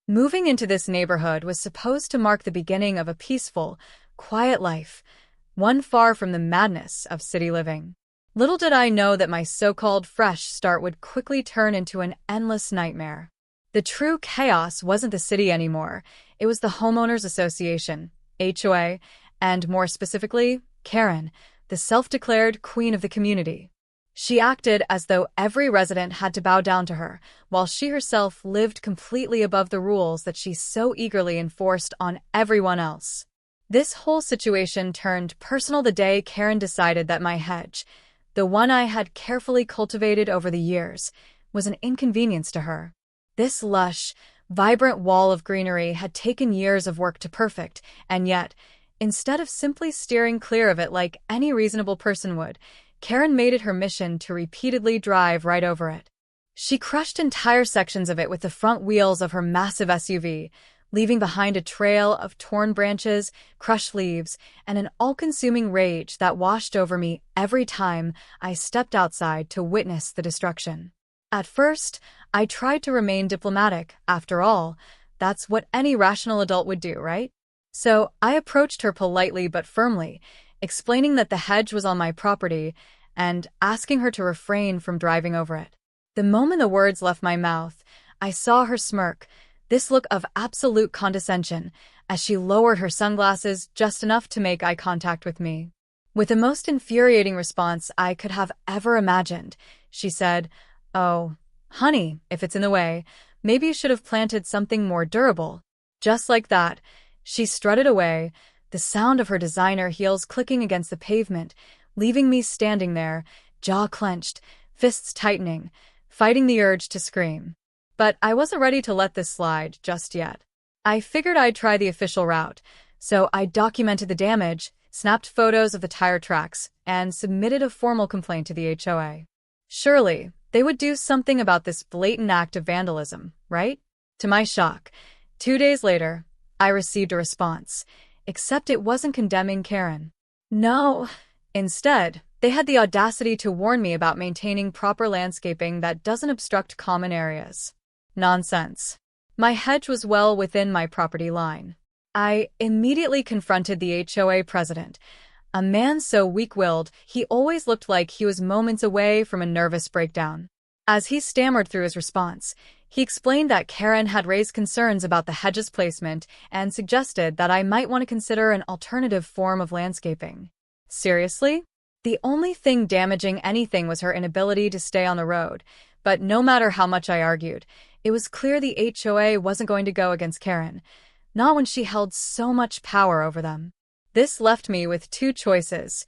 Moving into this neighborhood was supposed to mark the beginning of a peaceful, quiet life, one far from the madness of city living. Little did I know that my so-called fresh start would quickly turn into an endless nightmare. The true chaos wasn't the city anymore. It was the Homeowners Association, HOA, and more specifically, Karen, the self-declared queen of the community. She acted as though every resident had to bow down to her, while she herself lived completely above the rules that she so eagerly enforced on everyone else. This whole situation turned personal the day Karen decided that my hedge, the one I had carefully cultivated over the years, was an inconvenience to her. This lush, vibrant wall of greenery had taken years of work to perfect, and yet, instead of simply steering clear of it like any reasonable person would, Karen made it her mission to repeatedly drive right over it. She crushed entire sections of it with the front wheels of her massive SUV, leaving behind a trail of torn branches, crushed leaves, and an all-consuming rage that washed over me every time I stepped outside to witness the destruction. At first, I tried to remain diplomatic. After all, that's what any rational adult would do, right? So I approached her politely but firmly, explaining that the hedge was on my property and asking her to refrain from driving over it. The moment the words left my mouth, I saw her smirk, this look of absolute condescension, as she lowered her sunglasses just enough to make eye contact with me. With the most infuriating response I could have ever imagined, she said, "Oh, honey, if it's in the way, maybe you should have planted something more durable." Just like that, she strutted away, the sound of her designer heels clicking against the pavement, leaving me standing there, jaw clenched, fists tightening, fighting the urge to scream. But I wasn't ready to let this slide just yet. I figured I'd try the official route, so I documented the damage, snapped photos of the tire tracks, and submitted a formal complaint to the HOA. Surely, they would do something about this blatant act of vandalism, right? To my shock, 2 days later, I received a response, except it wasn't condemning Karen. No. Instead, they had the audacity to warn me about maintaining proper landscaping that doesn't obstruct common areas. Nonsense. My hedge was well within my property line. I immediately confronted the HOA president, a man so weak-willed he always looked like he was moments away from a nervous breakdown. As he stammered through his response, he explained that Karen had raised concerns about the hedge's placement and suggested that I might want to consider an alternative form of landscaping. Seriously? The only thing damaging anything was her inability to stay on the road, but no matter how much I argued, it was clear the HOA wasn't going to go against Karen, not when she held so much power over them. This left me with two choices: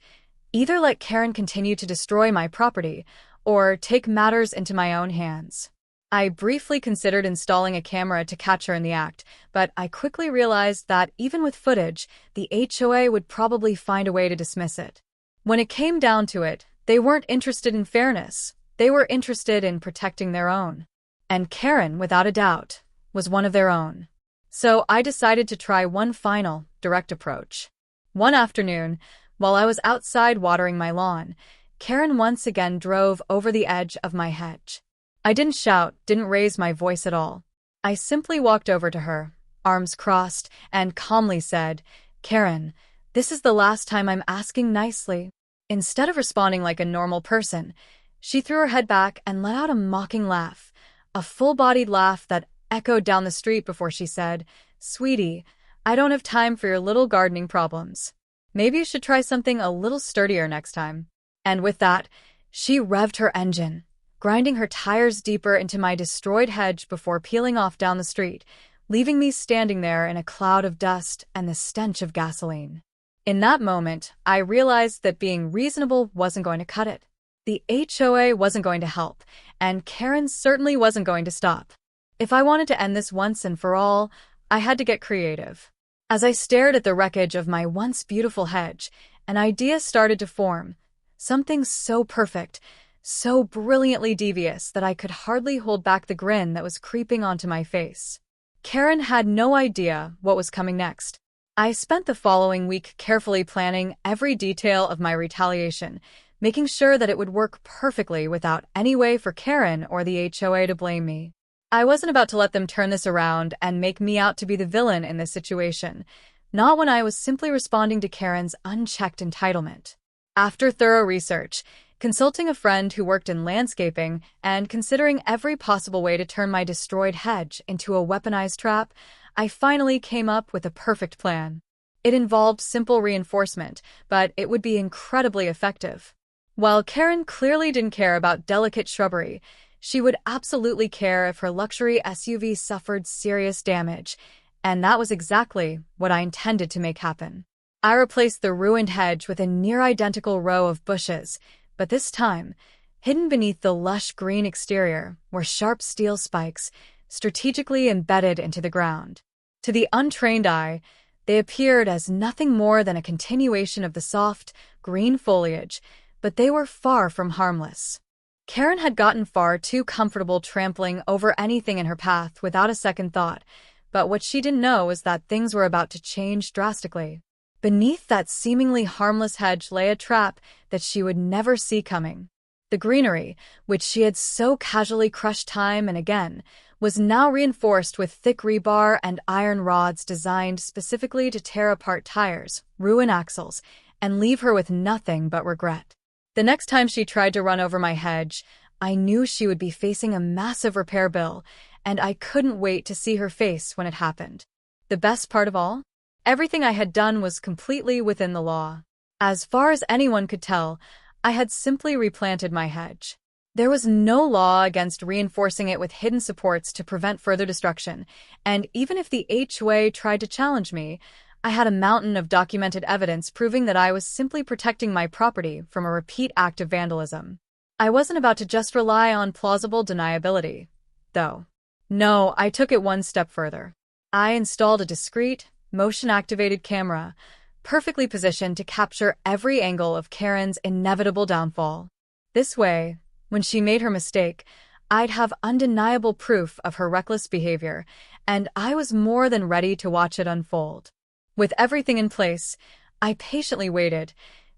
either let Karen continue to destroy my property, or take matters into my own hands. I briefly considered installing a camera to catch her in the act, but I quickly realized that even with footage, the HOA would probably find a way to dismiss it. When it came down to it, they weren't interested in fairness. They were interested in protecting their own. And Karen, without a doubt, was one of their own. So I decided to try one final, direct approach. One afternoon, while I was outside watering my lawn, Karen once again drove over the edge of my hedge. I didn't shout, didn't raise my voice at all. I simply walked over to her, arms crossed, and calmly said, "Karen, this is the last time I'm asking nicely." Instead of responding like a normal person, she threw her head back and let out a mocking laugh, a full-bodied laugh that echoed down the street before she said, "Sweetie, I don't have time for your little gardening problems. Maybe you should try something a little sturdier next time." And with that, she revved her engine, grinding her tires deeper into my destroyed hedge before peeling off down the street, leaving me standing there in a cloud of dust and the stench of gasoline. In that moment, I realized that being reasonable wasn't going to cut it. The HOA wasn't going to help, and Karen certainly wasn't going to stop. If I wanted to end this once and for all, I had to get creative. As I stared at the wreckage of my once beautiful hedge, an idea started to form, something so perfect, so brilliantly devious that I could hardly hold back the grin that was creeping onto my face. Karen had no idea what was coming next. I spent the following week carefully planning every detail of my retaliation, making sure that it would work perfectly without any way for Karen or the HOA to blame me. I wasn't about to let them turn this around and make me out to be the villain in this situation, not when I was simply responding to Karen's unchecked entitlement. After thorough research, consulting a friend who worked in landscaping, and considering every possible way to turn my destroyed hedge into a weaponized trap, I finally came up with a perfect plan. It involved simple reinforcement, but it would be incredibly effective. While Karen clearly didn't care about delicate shrubbery, she would absolutely care if her luxury SUV suffered serious damage, and that was exactly what I intended to make happen. I replaced the ruined hedge with a near-identical row of bushes, but this time, hidden beneath the lush green exterior were sharp steel spikes, strategically embedded into the ground. To the untrained eye, they appeared as nothing more than a continuation of the soft, green foliage, but they were far from harmless. Karen had gotten far too comfortable trampling over anything in her path without a second thought, but what she didn't know was that things were about to change drastically. Beneath that seemingly harmless hedge lay a trap that she would never see coming. The greenery, which she had so casually crushed time and again, was now reinforced with thick rebar and iron rods designed specifically to tear apart tires, ruin axles, and leave her with nothing but regret. The next time she tried to run over my hedge, I knew she would be facing a massive repair bill, and I couldn't wait to see her face when it happened. The best part of all? Everything I had done was completely within the law. As far as anyone could tell, I had simply replanted my hedge. There was no law against reinforcing it with hidden supports to prevent further destruction, and even if the HOA tried to challenge me, I had a mountain of documented evidence proving that I was simply protecting my property from a repeat act of vandalism. I wasn't about to just rely on plausible deniability, though. No, I took it one step further. I installed a discreet, motion-activated camera, perfectly positioned to capture every angle of Karen's inevitable downfall. This way, when she made her mistake, I'd have undeniable proof of her reckless behavior, and I was more than ready to watch it unfold. With everything in place, I patiently waited,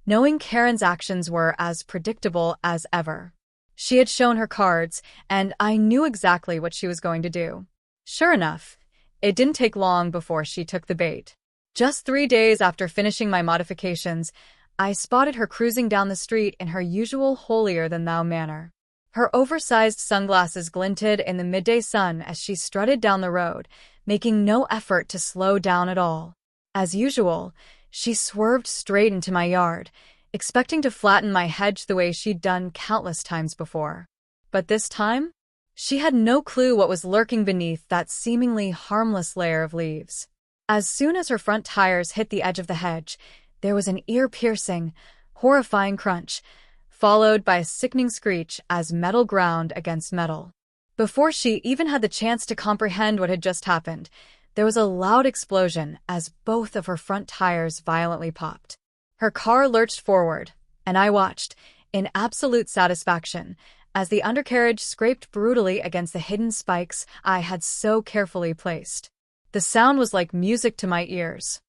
knowing Karen's actions were as predictable as ever. She had shown her cards, and I knew exactly what she was going to do. Sure enough, it didn't take long before she took the bait. Just 3 days after finishing my modifications, I spotted her cruising down the street in her usual holier-than-thou manner. Her oversized sunglasses glinted in the midday sun as she strutted down the road, making no effort to slow down at all. As usual, she swerved straight into my yard, expecting to flatten my hedge the way she'd done countless times before. But this time, she had no clue what was lurking beneath that seemingly harmless layer of leaves. As soon as her front tires hit the edge of the hedge, there was an ear-piercing, horrifying crunch, followed by a sickening screech as metal ground against metal. Before she even had the chance to comprehend what had just happened, there was a loud explosion as both of her front tires violently popped. Her car lurched forward, and I watched, in absolute satisfaction, as the undercarriage scraped brutally against the hidden spikes I had so carefully placed. The sound was like music to my ears.